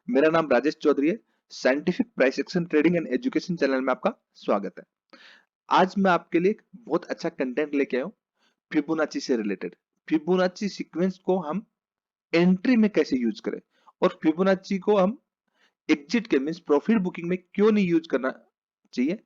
मेरा नाम राजेश चौधरी है। Scientific price action trading and education channel में आपका स्वागत है। आज मैं आपके लिए एक बहुत अच्छा कंटेंट लेके आया हूँ फिबोनाची से रिलेटेड। फिबोनाची सीक्वेंस को हम एंट्री में कैसे यूज करें और फिबोनाची को हम एग्जिट के मींस प्रॉफिट बुकिंग में क्यों नहीं यूज करना चाहिए,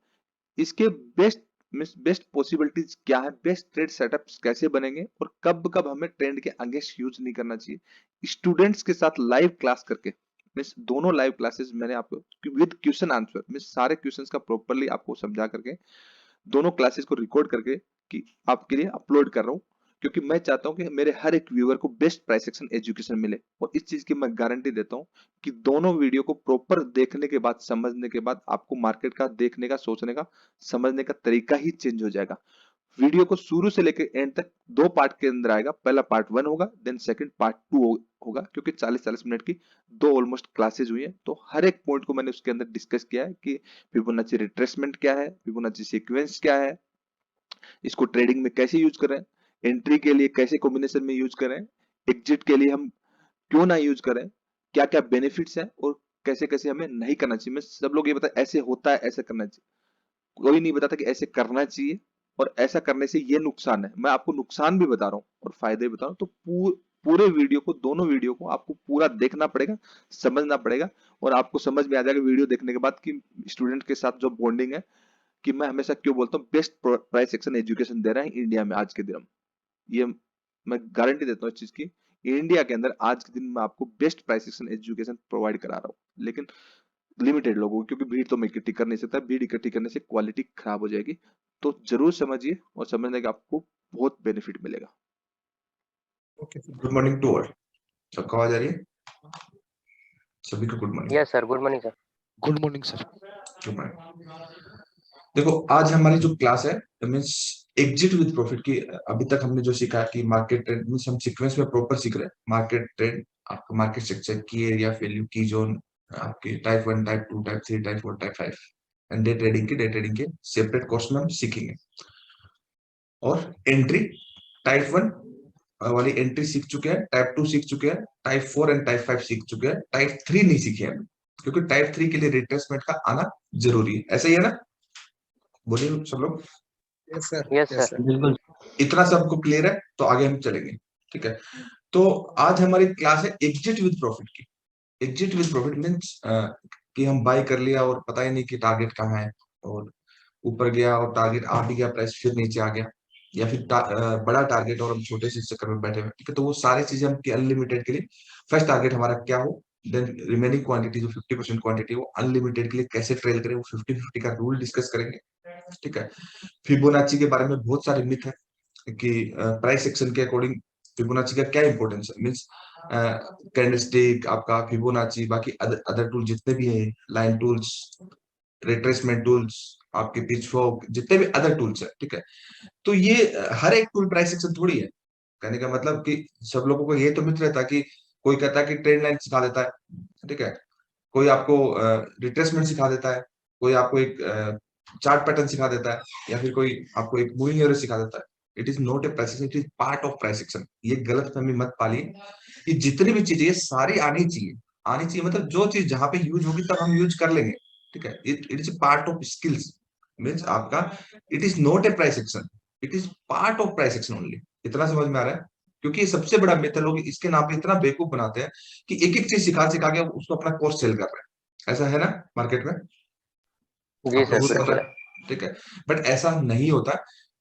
इसके बेस्ट पॉसिबिलिटीज क्या है, बेस्ट ट्रेड सेटअप्स कैसे बनेंगे और कब कब हमें ट्रेंड के अगेंस्ट यूज नहीं करना चाहिए, स्टूडेंट्स के साथ लाइव क्लास करके मीन्स दोनों लाइव क्लासेस मैंने आपको विद क्वेश्चन आंसर मीन्स सारे क्वेश्चंस का प्रॉपरली आपको समझा करके दोनों क्लासेस को रिकॉर्ड करके कि आपके लिए अपलोड कर रहा हूँ, क्योंकि मैं चाहता हूं कि मेरे हर एक व्यूअर को बेस्ट प्राइस एक्शन एजुकेशन मिले। और इस चीज की मैं गारंटी देता हूं कि दोनों वीडियो को प्रॉपर देखने के बाद समझने के बाद आपको मार्केट का देखने का सोचने का समझने का तरीका ही चेंज हो जाएगा। वीडियो को शुरू से लेकर एंड तक दो पार्ट के अंदर आएगा। पहला पार्ट 1 होगा, देन सेकंड पार्ट 2 होगा, क्योंकि 40-40 मिनट की दो ऑलमोस्ट क्लासेज हुई है। तो हर एक पॉइंट को मैंने उसके अंदर डिस्कस किया है कि फिबोनाची रिट्रेसमेंट क्या है, फिबोनाची सीक्वेंस क्या है, इसको ट्रेडिंग में कैसे यूज करें, एंट्री के लिए कैसे कॉम्बिनेशन में यूज करें, एग्जिट के लिए हम क्यों ना यूज करें, क्या क्या बेनिफिट्स हैं और कैसे कैसे हमें नहीं करना चाहिए। मैं सब लोग ये बता ऐसे होता है ऐसे करना चाहिए, कोई नहीं बताता कि ऐसे करना चाहिए और ऐसा करने से ये नुकसान है। मैं आपको नुकसान भी बता रहा हूँ और फायदे भी बता रहा हूँ। तो पूरे वीडियो को दोनों वीडियो को आपको पूरा देखना पड़ेगा, समझना पड़ेगा और आपको समझ में आ जाएगा वीडियो देखने के बाद कि स्टूडेंट के साथ जो बॉन्डिंग है, कि मैं हमेशा क्यों बोलता हूँ बेस्ट प्राइस एक्शन एजुकेशन दे रहे हैं इंडिया में आज के दिन। ये मैं गारंटी देता हूँ इस चीज की, इंडिया के अंदर आज के दिन में आपको best price action education provide करा रहा हूँ, लेकिन लिमिटेड लोगों को, क्योंकि भीड़ तो मैं इकट्ठी कर नहीं सकता, भीड़ इकट्ठी करने से क्वालिटी खराब हो जाएगी। तो जरूर समझिए और समझने का आपको बहुत बेनिफिट मिलेगा। Okay, good morning to all. सबको आवाज आ रही है? सभी को good morning. Yes sir, good morning sir. Good morning sir. Good morning. देखो, आज हमारी जो क्लास है मीन्स एग्जिट विद प्रॉफिट की। अभी तक हमने जो सीखा कि मार्केट ट्रेंड मीन्स हम सीक्वेंस में प्रॉपर सीख रहे हैं। मार्केट ट्रेंड, आपका मार्केट स्ट्रक्चर, की एरिया वैल्यू, की जोन, आपके type 1, type 2, type 3, type 4, type 5 and day trading के सेपरेट कोर्स में हम सीखेंगे। और एंट्री टाइप 1 वाली एंट्री सीख चुके हैं, टाइप 2 सीख चुके हैं, टाइप 4 एंड टाइप 5 सीख चुके हैं, टाइप 3 नहीं सीखे हैं, क्योंकि टाइप 3 के लिए रिट्रेसमेंट का आना जरूरी है। ऐसा ही है ना? बोलिए सब लोग। यस सर, बिल्कुल। इतना सबको क्लियर है? तो आगे हम चलेंगे। ठीक है, तो आज हमारी क्लास है एग्जिट विद प्रॉफिट की। एग्जिट विद प्रॉफिट मीन्स कि हम बाय कर लिया और पता ही नहीं कि टारगेट कहाँ है, और ऊपर गया और टारगेट आ भी गया, प्राइस फिर नीचे आ गया, या फिर बड़ा टारगेट और हम छोटे से चक्कर में बैठे हुए। ठीक है, तो वो सारी चीजें हम अनलिमिटेड के लिए फर्स्ट टारगेट हमारा क्या हो, देन रिमेनिंग क्वांटिटी जो 50% क्वांटिटी वो अनलिमिटेड के लिए कैसे ट्रेड करें, वो 50-50 का रूल डिस्कस करेंगे। ठीक है, फिबोनाची के बारे में बहुत सारे मिथ है कि प्राइस एक्शन के अकॉर्डिंग फिबोनाची का क्या इंपॉर्टेंस है। मीन्स कैंडलस्टिक, आपका फिबोनाची, बाकी अदर टूल जितने भी हैं, लाइन टूल्स, रिट्रेसमेंट टूल्स, आपके पिचफॉर्क, जितने भी अदर टूल्स है। ठीक है, तो ये हर एक टूल प्राइस एक्शन थोड़ी है। कहने का मतलब कि सब लोगों को ये तो मित्र रहता है कि कोई कहता है कि ट्रेंड लाइन सिखा देता है, ठीक है, कोई आपको रिट्रेसमेंट सिखा देता है, कोई आपको एक चार्ट पैटर्न सिखा देता है, या फिर कोई आपको एक मूविंग एवरेज सिखा देता है। It is not a price action, it is part of price action. ये गलतफहमी मत पालिए कि जितनी भी चीजें ये सारी आनी चाहिए। आनी चाहिए मतलब जो चीज जहां पे यूज होगी तब हम यूज कर लेंगे। ठीक है, it is a part of skills. Means आपका it is not a price action, it is part of price action only. इतना समझ में आ रहा है? क्योंकि ये सबसे बड़ा मिथ है, लोग इसके नाम पे इतना बेवकूफ बनाते हैं कि एक एक चीज सिखा सिखा के उसको अपना कोर्स सेल कर रहे हैं। ऐसा है ना मार्केट में? जी आपको सर, बहुत पता बिल्कुल। है। ठीक है, बट ऐसा नहीं होता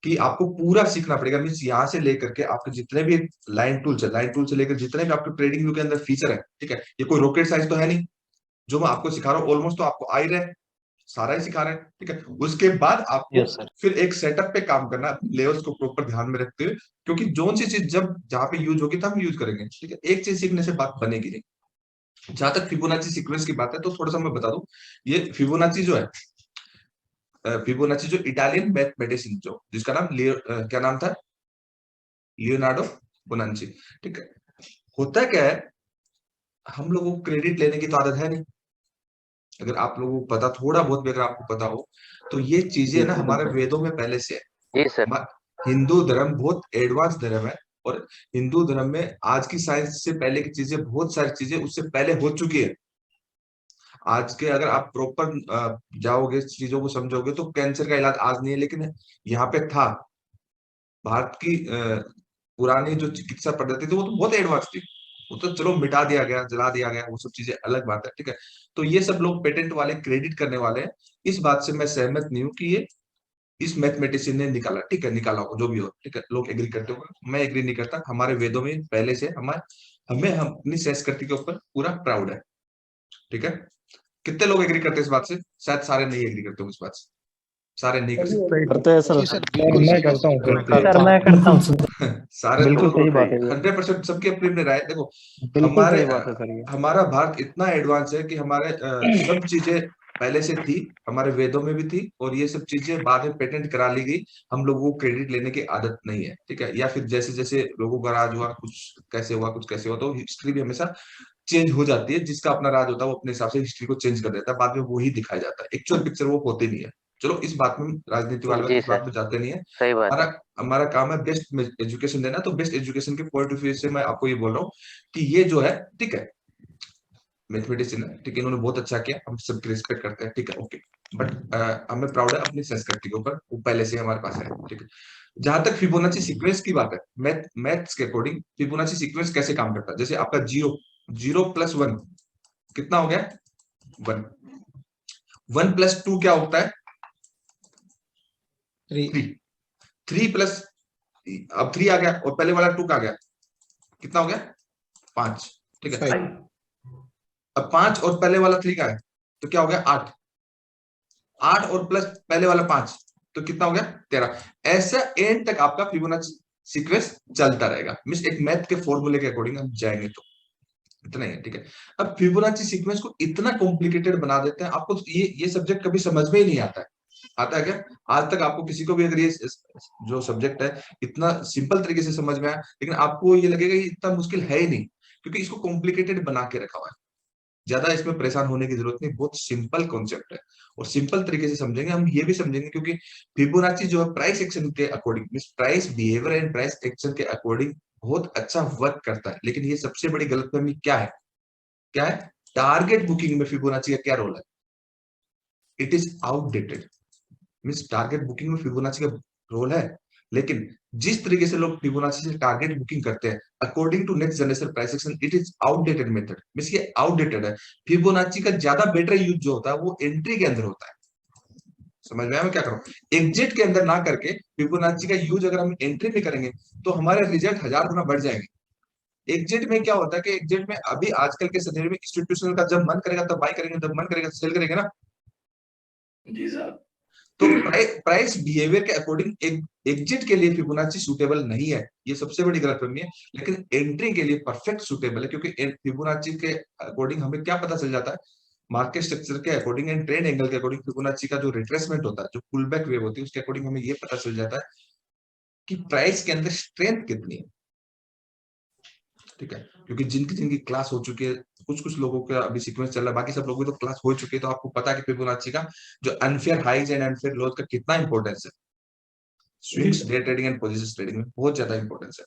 कि आपको पूरा सीखना पड़ेगा। मीन्स यहाँ से लेकर के आपके जितने भी लाइन टूल्स है, लाइन टूल से लेकर जितने भी आपके ट्रेडिंग व्यू के अंदर फीचर है, ठीक है, ये कोई रॉकेट साइंस तो है नहीं। जो मैं आपको सिखा रहा हूँ ऑलमोस्ट तो आपको आ ही रहे हैं, सारा ही सिखा रहे हैं। ठीक है, उसके बाद आपको यस सर। फिर एक सेटअप पे काम करना, लेवल्स को प्रॉपर ध्यान में रखते हुए, क्योंकि जोन सी चीज जब जहाँ पे यूज होगी तब हम यूज करेंगे। ठीक है, एक चीज सीखने से बात बनेगी नहीं। जहां तक फिबोनाची सीक्वेंस की बात है तो थोड़ा सा मैं बता दूं, ये फिबोनाची जो है, फिबोनाची जो इटालियन मैथमेटिशियन जो जिसका नाम क्या नाम था, लियोनार्डो बोनांची। ठीक है, होता क्या है, हम लोगों को क्रेडिट लेने की तो आदत है नहीं। अगर आप लोगों को पता, थोड़ा बहुत भी अगर आपको पता हो, तो ये चीजें ना हमारे वेदों में पहले से है। जी सर। हिंदू धर्म बहुत एडवांस धर्म है, और हिंदू धर्म में आज की साइंस से पहले की चीजें, बहुत सारी चीजें उससे पहले हो चुकी है। आज के अगर आप प्रॉपर जाओगे, चीजों को समझोगे, तो कैंसर का इलाज आज नहीं है, लेकिन यहाँ पे था। भारत की पुरानी जो चिकित्सा पद्धति थी वो तो बहुत एडवांस थी। वो तो चलो मिटा दिया गया, जला दिया गया, वो सब चीजें अलग बात है, ठीक है। तो ये सब लोग पेटेंट वाले क्रेडिट करने वाले हैं। इस बात से मैं सहमत नहीं हूँ कि ये इस मैथमेटिशियन ने निकाला, ठीक है, निकाला हो जो भी हो, ठीक है, लोग एग्री करते हो, मैं एग्री नहीं करता। हमारे वेदों में पहले से हमें हम अपनी संस्कृति के ऊपर पूरा प्राउड है, ठीक है। कितने लोग एग्री करते हैं इस बात से? शायद सारे नहीं एग्री करते होंगे इस बात से, सारे नहीं कर सकते। करते हैं सर। जी सर, बिल्कुल मैं सही करता हूँ बात सर। है। सर मैं करता हूँ। सारे बिल्कुल तो सही बात है ये। 100% सबकी अपनी अपनी राय है। देखो, बिल्कुल हमारे सही बात है सर ये। हमारा भारत इतना एडवांस है कि हमारे सब चीजें पहले से थी, हमारे वेदों में भी थी, और ये सब चीजें बाद में पेटेंट करा ली गई। हम लोगों को क्रेडिट लेने की आदत नहीं है, ठीक है। या फिर जैसे जैसे लोगों का राज हुआ, कुछ कैसे हुआ, कुछ कैसे हुआ, तो हिस्ट्री भी हमेशा चेंज हो जाती है। जिसका अपना राज होता है वो अपने हिसाब से हिस्ट्री को चेंज कर देता है, बाद में वही दिखाया जाता है, एक्चुअल पिक्चर वो होती नहीं है। चलो, इस बात में राजनीति वाले जी इस बात सर, में जाते नहीं है। सही बात हमारा है। हमारा काम है बेस्ट एजुकेशन देना। तो बेस्ट एजुकेशन के पॉइंट ऑफ व्यू से मैं आपको ये बोल रहा हूँ कि ये जो है, ठीक है, मैथमेटिशियन है, ठीक है, इन्होंने बहुत अच्छा किया, हम सबकी रिस्पेक्ट करते हैं, ठीक है, ओके। बट हमें प्राउड है अपनी संस्कृति के ऊपर, वो पहले से हमारे पास है, ठीक है। जहां तक फिबोनाची सीक्वेंस की बात है, मैथ्स के अकॉर्डिंग फिबोनाची सीक्वेंस कैसे काम करता है? जैसे आपका जीरो, जीरो प्लस वन कितना हो गया? वन। वन प्लस टू क्या होता है? 3 थ्री। थ्री प्लस, अब थ्री आ गया और पहले वाला टू का आ गया, कितना हो गया? पांच, ठीक है। 5 अब पांच और पहले वाला थ्री का है, तो क्या हो गया? आठ। आठ और प्लस पहले वाला पांच, तो कितना हो गया? 13। ऐसा एंड तक आपका फिबोनाची सीक्वेंस चलता रहेगा। मींस एक मैथ के फॉर्मूले के अकॉर्डिंग हम जाएंगे तो इतना ही है, ठीक है। अब फिबोनाची सीक्वेंस को इतना कॉम्प्लिकेटेड बना देते हैं, आपको ये सब्जेक्ट कभी समझ में ही नहीं आता है। आता है क्या? आज तक आपको किसी को भी अगर ये जो सब्जेक्ट है इतना सिंपल तरीके से समझ में आया, लेकिन आपको ये लगेगा ये इतना मुश्किल है ही नहीं, क्योंकि इसको कॉम्प्लिकेटेड बना के रखा हुआ है। ज्यादा इसमें परेशान होने की जरूरत नहीं, बहुत सिंपल कॉन्सेप्ट है और सिंपल तरीके से समझेंगे। हम ये भी समझेंगे क्योंकि फिबोनाची जो है प्राइस एक्शन के according, means price behaviour and price action के अकॉर्डिंग बहुत अच्छा वर्क करता है। लेकिन ये सबसे बड़ी गलतफहमी क्या है? क्या है? टारगेट बुकिंग में फिबोनाची का क्या रोल है? It is outdated. Means target booking में फिबोनाची का रोल है, लेकिन जिस तरीके से लोग फिबोनाची से टारगेट बुकिंग करते हैं according to next generation price action, it is outdated method. Means ये आउटडेटेड है। फिबोनाची का ज्यादा बेटर यूज जो होता है वो एंट्री के अंदर होता है। समझ में आया मैं क्या करूं? एग्जिट के अंदर ना करके फिबोनाची का यूज अगर हम एंट्री में करेंगे तो हमारे रिजल्ट 1000 गुना बढ़ जाएंगे। एग्जिट में क्या होता है कि एग्जिट में अभी आजकल के सिनेरियो में इंस्टीट्यूशनल का जब मन करेगा तब बाय करेंगे, जब मन करेगा सेल करेंगे ना। जी सर। तो प्राइस बिहेवियर के अकॉर्डिंग एग्जिट के लिए फिबोनाची सूटेबल नहीं है, ये सबसे बड़ी गलतफहमी है। लेकिन एंट्री के लिए परफेक्ट सूटेबल है, क्योंकि फिबोनाची के अकॉर्डिंग हमें क्या पता चल जाता है? मार्केट स्ट्रक्चर के अकॉर्डिंग एंड ट्रेंड एंगल के अकॉर्डिंग फिबोनाची का जो रिट्रेसमेंट होता है, जो पुल बैक वेव होती है, उसके अकॉर्डिंग हमें ये पता चल जाता है कि प्राइस के अंदर स्ट्रेंथ कितनी है, ठीक है। क्योंकि जिनकी जिनकी क्लास हो चुकी है, कुछ कुछ लोगों का अभी सीक्वेंस चल रहा है, बाकी सब लोगों की तो क्लास हो चुकी है, तो आपको पता है कि फिबोनाची का जो अनफेयर हाइज एंड अनफेयर लोज का कितना इंपॉर्टेंस है। Swings, day trading and position trading में बहुत ज्यादा इंपॉर्टेंस है।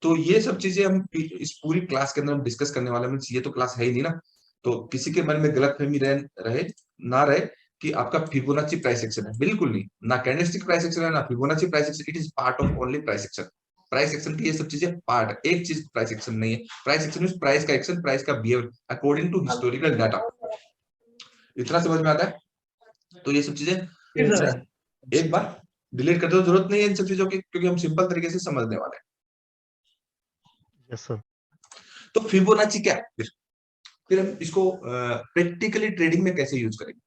तो ये सब चीजें हम इस पूरी क्लास के अंदर हम डिस्कस करने वाले हैं। ये तो क्लास है ही नहीं ना, तो किसी के मन में गलतफहमी रहे ना रहे कि आपका फिबोनाची प्राइस एक्शन है, बिल्कुल नहीं। ना कैंडलस्टिक प्राइस एक्शन है, ना Fibonacci price action. It is part of only price action. Price action की ये सब चीजें पार्ट है, एक चीज प्राइस एक्शन नहीं है। प्राइस एक्शन मींस प्राइस का एक्शन, प्राइस का behaviour according to historical data. इतना समझ में आता है? तो ये सब चीजें एक बार डिलीट करते हो, जरूरत नहीं है इन सब चीजों की, क्योंकि हम सिंपल तरीके से समझने वाले हैं। Yes sir. तो फिबोनाची क्या है? फिर हम इसको प्रैक्टिकली ट्रेडिंग में कैसे यूज करेंगे?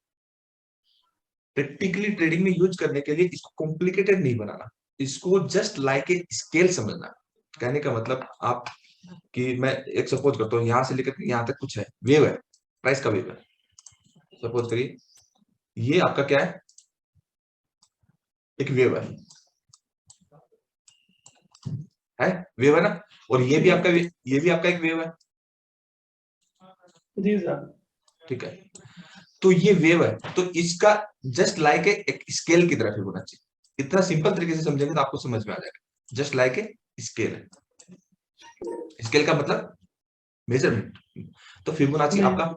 प्रैक्टिकली ट्रेडिंग में यूज करने के लिए इसको कॉम्प्लिकेटेड नहीं बनाना, इसको जस्ट लाइक ए स्केल समझना। कहने का मतलब आप कि मैं एक सपोज करता हूँ, यहां से लेकर यहां तक कुछ है, वेव है, प्राइस का वेव है। सपोज करिए ये आपका क्या है? एक वेव है वेव है ना, और ये भी आपका एक वेव है। जी सर। ठीक है, तो ये वेव है, तो इसका जस्ट लाइक एक स्केल की तरह होना चाहिए। इतना सिंपल तरीके से समझेंगे तो आपको समझ में आ जाएगा। जस्ट लाइक ए स्केल है। स्केल का मतलब मेजरमेंट। तो फिबोनाची आपका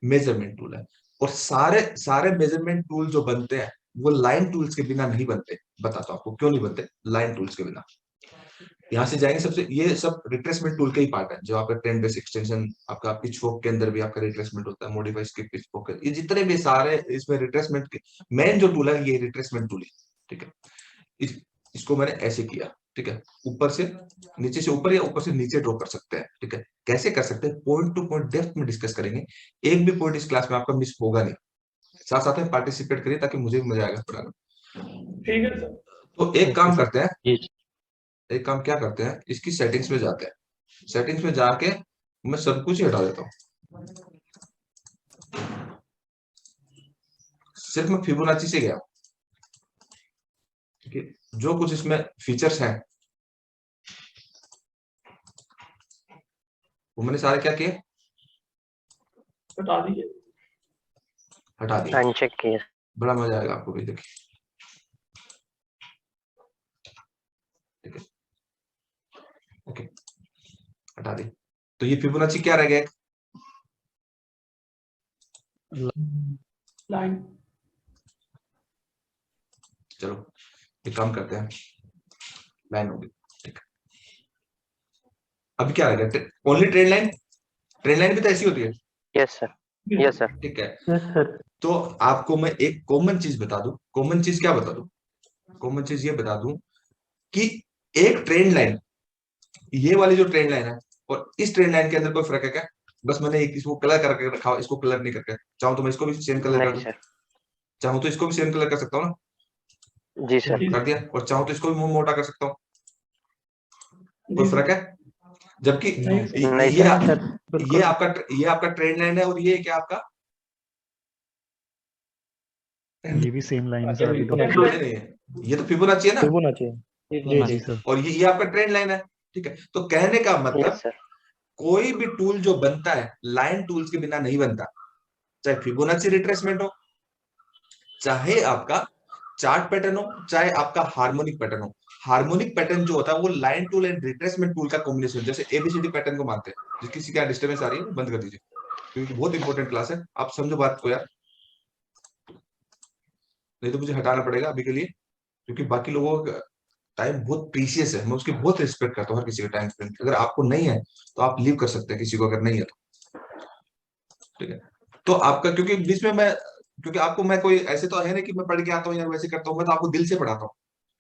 मेजरमेंट टूल है। और सारे सारे मेजरमेंट टूल जो बनते हैं वो लाइन टूल्स के बिना नहीं बनते। बताता हूँ आपको क्यों नहीं बनते लाइन टूल्स के बिना। यहाँ से जाएंगे, सबसे ये सब रिट्रेसमेंट टूल का ही पार्ट है, जो आपका ट्रेंड बेस एक्सटेंशन, आपका पिच फोक के अंदर भी आपका रिट्रेसमेंट होता है, मॉडिफाई स्किप पिच फोक, ये जितने भी सारे इसमें रिट्रेसमेंट के मेन जो टूल है ये रिट्रेसमेंट टूल है। ठीक है, इसको मैंने ऐसे किया। ठीक है, ऊपर से नीचे से ऊपर या ऊपर से नीचे ड्रॉ कर सकते हैं। ठीक है, कैसे कर सकते हैं, पॉइंट टू पॉइंट डेप्थ में डिस्कस करेंगे। एक भी पॉइंट इस क्लास में आपका मिस होगा नहीं। साथ साथ में पार्टिसिपेट करिए ताकि मुझे भी मजा आएगा पढ़ाना। ठीक है सर। तो एक काम सर। करते हैं, जी एक काम क्या करते हैं, इसकी सेटिंग्स में जाते हैं। सेटिंग्स में जाके मैं सब कुछ ही हटा देता हूँ, सिर्फ मैं फिबोनाची से गया। ठीक है, जो कुछ इसमें फीचर्स हैं वो मैंने सारे क्या किए, बता दीजिए। हटा दिए। अनचेक किए। बड़ा मजा आएगा आपको भी, देखिए। ठीक है, ओके, हटा दी। तो ये फिबोनाची क्या रह गया, लाइन। चलो एक काम करते हैं, लाइन होगी। ठीक है, अभी क्या रह गया, only trade line. Trade line भी तो ऐसी होती है। Yes sir. Yes sir. ठीक है, यस सर। तो आपको मैं एक कॉमन चीज बता दूं। कॉमन चीज क्या बता दूं, कॉमन चीज ये बता दूं कि एक ट्रेंड लाइन, ये वाली जो ट्रेंड लाइन है और इस ट्रेंड लाइन के अंदर कोई फर्क है क्या? बस मैंने एक इसको कलर करके रखा, इसको कलर नहीं करके, चाहूं तो मैं इसको भी सेम कलर कर नहीं दूं, सर। चाहूं तो इसको भी सेम कलर कर सकता हूँ ना, जी सर। कर दिया। और चाहूं तो इसको भी मोटा कर सकता हूँ, कोई जी फर्क है? जबकि नहीं ये सर। ये आपका ट्रेंड लाइन है और ये क्या आपका, ये भी सेम लाइन है सर, अभी तो नहीं है, ये तो फिबोनाची है ना। फिबोनाची। जी जी जी। सर। और ये आपका ट्रेंड लाइन है। ठीक है, तो कहने का मतलब यस सर। कोई भी टूल जो बनता है लाइन टूल्स के बिना नहीं बनता। चाहे फिबोनाची रिट्रेसमेंट हो, चाहे आपका चार्ट पैटर्न हो, चाहे आपका हार्मोनिक पैटर्न हो। हार्मोनिक पैटर्न जो होता है वो line tool and retracement tool का कॉम्बिनेशन, जैसे एबीसीडी पैटर्न को मानते हैं। जिस किसी का डिस्टर्बेंस आ रही है बंद कर दीजिए, क्योंकि बहुत इंपॉर्टेंट क्लास है, आप समझो बात को यार, नहीं तो मुझे हटाना पड़ेगा अभी के लिए, क्योंकि बाकी लोगों का टाइम बहुत प्रीशियस है। मैं उसकी बहुत रिस्पेक्ट करता हूँ, हर किसी का टाइम स्पेंड। अगर आपको नहीं है तो आप लीव कर सकते हैं, किसी को अगर नहीं है तो। ठीक है, तो आपका, क्योंकि बीच में मैं, क्योंकि आपको मैं कोई ऐसे तो है नहीं कि मैं पढ़ के आता हूँ या वैसे करता हूँ, मैं तो आपको दिल से पढ़ाता हूँ,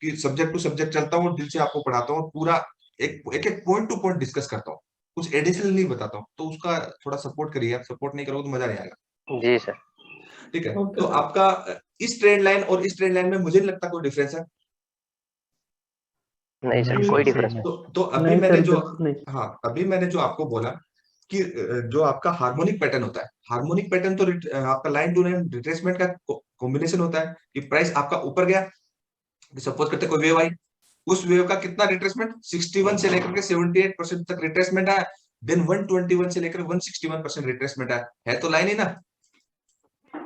कि सब्जेक्ट टू सब्जेक्ट चलता हूँ और दिल से आपको पढ़ाता हूँ, पूरा एक एक पॉइंट टू पॉइंट डिस्कस करता हूँ, कुछ एडिशनल नहीं बताता हूँ। तो उसका थोड़ा सपोर्ट करिए, आप सपोर्ट नहीं करोगे तो मजा नहीं आएगा। जी सर। ठीक है, ओके तो सर। आपका इस ट्रेंड लाइन और इस ट्रेंड लाइन में मुझे नहीं लगता कोई डिफरेंस है। नहीं सर, नहीं कोई सर, डिफरेंस सेम है। तो अभी मैंने जो, हाँ अभी मैंने जो आपको बोला कि जो आपका हार्मोनिक पैटर्न होता है, हार्मोनिक पैटर्न तो आपका लाइन टू लाइन रिट्रेसमेंट का कॉम्बिनेशन होता है। कि प्राइस आपका ऊपर गया, सपोज करते कोई वेव आई, उस वेव का कितना रिट्रेसमेंट, 61 से लेकर के 78% तक रिट्रेसमेंट आया। देन 121 से लेकर 161% रिट्रेसमेंट आया, है तो लाइन ही ना।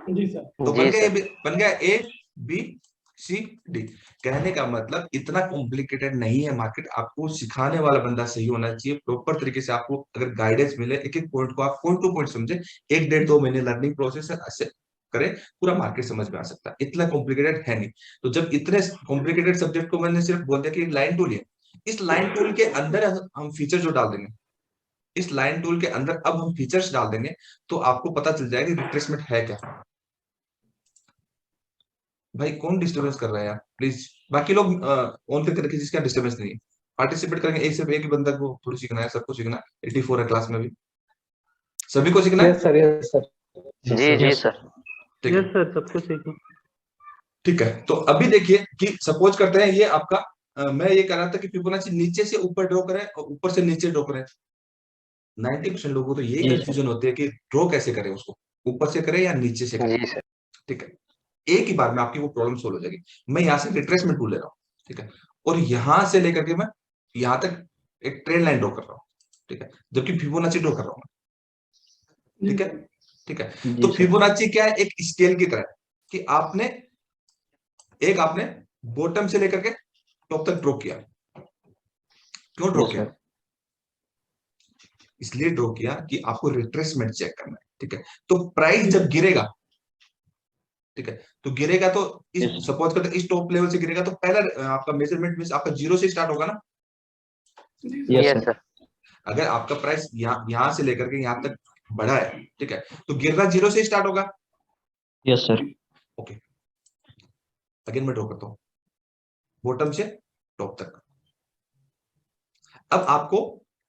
जी सर। तो जी सर। बन गया ए बी सी डी। कहने का मतलब इतना कॉम्प्लिकेटेड नहीं है मार्केट, आपको सिखाने वाला बंदा सही होना चाहिए, प्रॉपर तरीके से आपको अगर गाइडेंस मिले, एक एक पॉइंट को आप पॉइंट टू पॉइंट समझे, 1 1.5 2 महीने लर्निंग प्रोसेस है, ऐसे करें पूरा मार्केट समझ में आ सकता है। इतना कॉम्प्लिकेटेड है नहीं। तो जब इतने कॉम्प्लिकेटेड सब्जेक्ट को मैंने सिर्फ बोल दिया कि लाइन टूल है, इस लाइन टूल के अंदर हम फीचर जो डाल देंगे, इस लाइन टूल के अंदर अब हम फीचर्स डाल देंगे, तो आपको पता चल जाएगा कि रिट्रेसमेंट है क्या। भाई कौन डिस्टर्बेंस कर रहा है यार, प्लीज। बाकी लोग ऑन करके रखिए, जिसका डिस्टर्बेंस नहीं है। पार्टिसिपेट करेंगे, एक सिर्फ एक ही बंदा को थोड़ी सीखना है, सबको सीखना है। 84 है क्लास में भी, सभी को सीखना है। Yes sir. Yes sir. जी जी सर। जी सर। ठीक है, सर, सबको सीखो। ठीक है। तो अभी देखिए कि सपोज करते हैं ये आपका, मैं ये कह रहा था कि फिबोनाची नीचे से ऊपर ड्रॉ करें और ऊपर से नीचे ड्रॉ करें। 90% लोगों को तो यही जी कंफ्यूजन होती है कि ड्रॉ कैसे करें, उसको ऊपर से करें या नीचे से करें। जी सर। ठीक है, एक ही बार में आपकी वो प्रॉब्लम सोल्व हो जाएगी। मैं यहाँ से रिट्रेसमेंट टूल ले रहा हूँ, ठीक है, और यहां से लेकर के मैं यहां तक एक ट्रेंड लाइन ड्रॉ कर रहा हूँ। ठीक है, जबकि फिबोनाची ड्रॉ कर रहा हूँ मैं। ठीक है, ठीक है। तो फिबोनाची क्या है, एक स्केल की तरह है, कि आपने बॉटम से लेकर के टॉप तक ड्रॉ किया। क्यों ड्रॉ किया? इसलिए ड्रॉ किया कि आपको रिट्रेसमेंट चेक करना है। ठीक है, तो प्राइस जब गिरेगा, ठीक है। तो गिरेगा तो इस Yes. सपोज करते इस टॉप लेवल से गिरेगा तो पहला आपका मेजरमेंट मींस आपका जीरो से स्टार्ट होगा ना। जी Yes, सर। sir. अगर आपका प्राइस यहाँ से लेकर के यहाँ तक बढ़ा है, ठीक है, तो गिरना जीरो से स्टार्ट होगा। Yes, sir. ओके, अगेन मैं ड्रॉ करता हूँ बॉटम से टॉप तक। अब आपको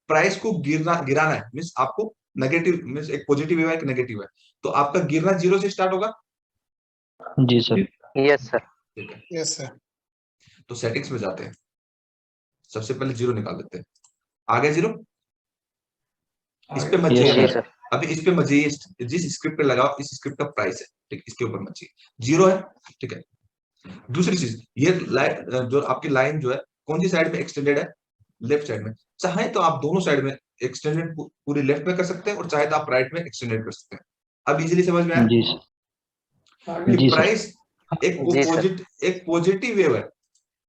प्राइस को गिराना है, मीन्स आपको नेगेटिव मीन्स एक पॉजिटिव है एक नेगेटिव है, तो आपका गिरना जीरो से स्टार्ट होगा। जी सर। Yes sir. ठीक है, यस सर। तो सेटिंग्स में जाते हैं, सबसे पहले जीरो निकाल देते हैं। आ गया जीरो, इस पे मत Yes, जाइए। sir. अभी इस पे मत जाइए, जिस स्क्रिप्ट पे लगाओ इस स्क्रिप्ट का प्राइस है, ठीक, इसके ऊपर मत जाइए, जीरो है। ठीक है, दूसरी चीज, ये लाइन जो आपकी लाइन जो है कौन सी साइड में एक्सटेंडेड है, लेफ्ट साइड में। चाहे तो आप दोनों साइड में एक्सटेंडेड पूरी लेफ्ट में कर सकते हैं और चाहे तो आप राइट में एक्सटेंडेड कर सकते हैं। अब इजीली समझ में आया जी सर। आगे जी सर। प्राइस जी सर। एक पॉजिटिव वेव है,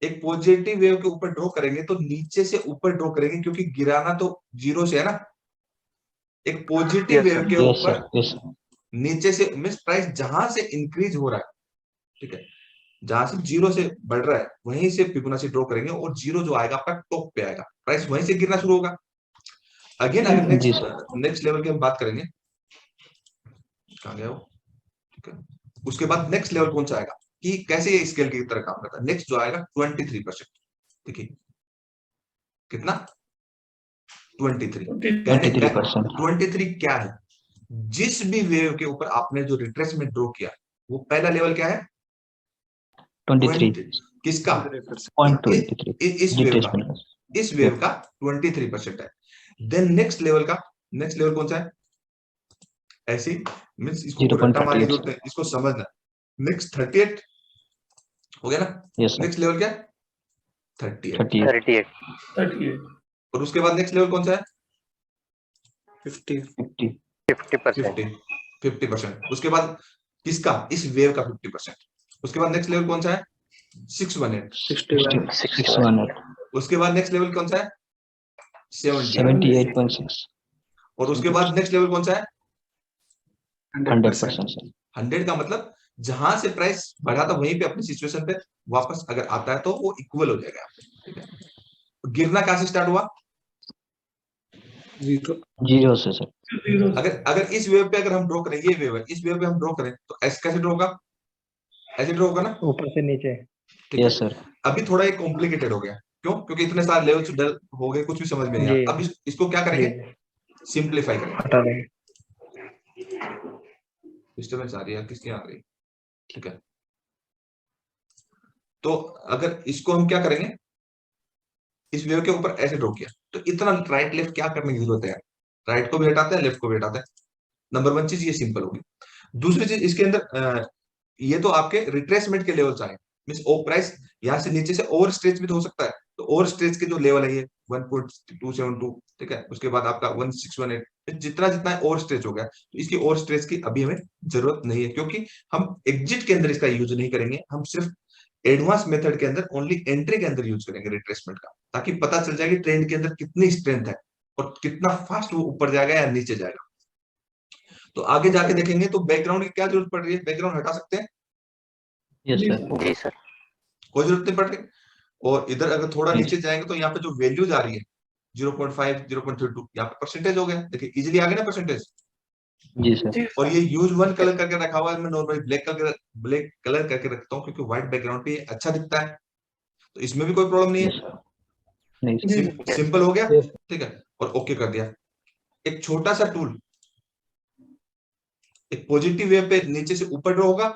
एक पॉजिटिव वेव के ऊपर ड्रॉ करेंगे तो नीचे से ऊपर ड्रॉ करेंगे, क्योंकि गिराना तो जीरो से है ना। एक पॉजिटिव Yes, वेव sir. के Yes, ऊपर sir. Yes, sir. नीचे से मीन्स प्राइस जहां से इंक्रीज हो रहा है, ठीक है, जहां से जीरो से बढ़ रहा है वहीं से फिबोनाची ड्रॉ करेंगे और जीरो जो आएगा आपका टॉप पे आएगा, प्राइस वहीं से गिरना शुरू होगा। अगेन अगर जी नेक्स्ट लेवल की हम बात करेंगे, कहां गया वो, ठीक है, उसके बाद नेक्स्ट लेवल कौन सा आएगा कि कैसे ये स्केल की तरह काम करता है। नेक्स्ट जो आएगा 23%, देखिए कितना 23। 23%. 23 क्या है, जिस भी वेव के ऊपर आपने जो रिट्रेसमेंट ड्रॉ किया वो पहला लेवल क्या है, 23. किसका, 0.23. इस वेव का, Retracement. इस वेव का 23% है। देन नेक्स्ट लेवल का, नेक्स्ट लेवल कौन सा है, ऐसे मींस इसको कोई रट्टा मारने की जरूरत नहीं, इसको समझना। नेक्स्ट 38 हो गया ना। Yes, sir. नेक्स्ट लेवल क्या है, 38। 38. 38. 38 और उसके बाद नेक्स्ट लेवल कौन सा है, 50। 50. 50%. 50%। उसके बाद किसका, इस वेव का 50%। उसके बाद नेक्स्ट लेवल कौन सा है, 618। 61। 618. उसके बाद नेक्स्ट लेवल कौन सा है, 70। 78.6. और उसके बाद नेक्स्ट लेवल कौन सा है, 100%, sir. 100 का मतलब जहां से प्राइस बढ़ा था वहीं पे अपनी सिचुएशन पे वापस अगर आता है तो वो इक्वल हो जाएगा। ठीक है, गिरना कहां से स्टार्ट हुआ, जीरो से सर। जीरो अगर इस वेव पे अगर हम ड्रॉ करें, ये वेव है, इस वेव पे हम ड्रॉ करें तो ऐसे कैसे ड्रॉ होगा, ऐसे ड्रॉ होगा ना, ऊपर से नीचे। ठीक है। Yes sir. अभी थोड़ा एक कॉम्प्लिकेटेड हो गया, क्यों, क्योंकि इतने सारे लेवल्स डल हो गए, कुछ भी समझ में नहीं जी। आया। अब इसको क्या करेंगे, जी, सिंप्लीफाई करेंगे। हटा दें। डिस्टर्बेंस आ रही है, किसकी आ रही है, ठीक है। तो अगर इसको हम क्या करेंगे, इस वेव के ऊपर ऐसे ड्रॉ किया तो इतना राइट लेफ्ट क्या करने की जरूरत है, राइट को भी हटाते हैं लेफ्ट को भी हटाते हैं। नंबर वन चीज ये सिंपल होगी। दूसरी चीज इसके अंदर ये तो आपके रिट्रेसमेंट के लेवल्स आए, मींस ओ प्राइस यहां से नीचे से ओवर स्ट्रेच भी तो हो सकता है, तो ओवर स्ट्रेच के जो लेवल है ये 1.272, ठीक है। उसके बाद आपका 1618, जितना जितना ओवर स्ट्रेच हो गया, तो इसकी ओवर स्ट्रेच की अभी हमें जरूरत नहीं है, क्योंकि हम एग्जिट के अंदर इसका यूज नहीं करेंगे, हम सिर्फ एडवांस मेथड के अंदर ओनली एंट्री के अंदर यूज करेंगे रिट्रेसमेंट का, ताकि पता चल जाए कि ट्रेंड के अंदर कितनी स्ट्रेंथ है और कितना फास्ट वो ऊपर जाएगा या नीचे जाएगा। तो आगे जाके देखेंगे तो बैकग्राउंड की क्या जरूरत पड़ रही है, बैकग्राउंड हटा सकते हैं, यस सर। जी सर। कोई जरूरत नहीं पड़ रही। और इधर अगर थोड़ा नीचे जाएंगे तो यहाँ पे जो वैल्यूज आ रही है 0.5 0.32 यहाँ पे परसेंटेज हो गया, देखिए इजीली आ गया ना परसेंटेज। जी सर। और ये यूज वन कलर करके रखा हुआ है, मैं नॉर्मली ब्लैक कलर करके रखता हूँ क्योंकि व्हाइट बैकग्राउंड पे अच्छा दिखता है, तो इसमें भी कोई प्रॉब्लम नहीं यस है। सर। नहीं सर। सिंपल हो गया, ठीक है। और ओके कर दिया। एक छोटा सा टूल, एक पॉजिटिव वेव पे नीचे से ऊपर ड्रॉ होगा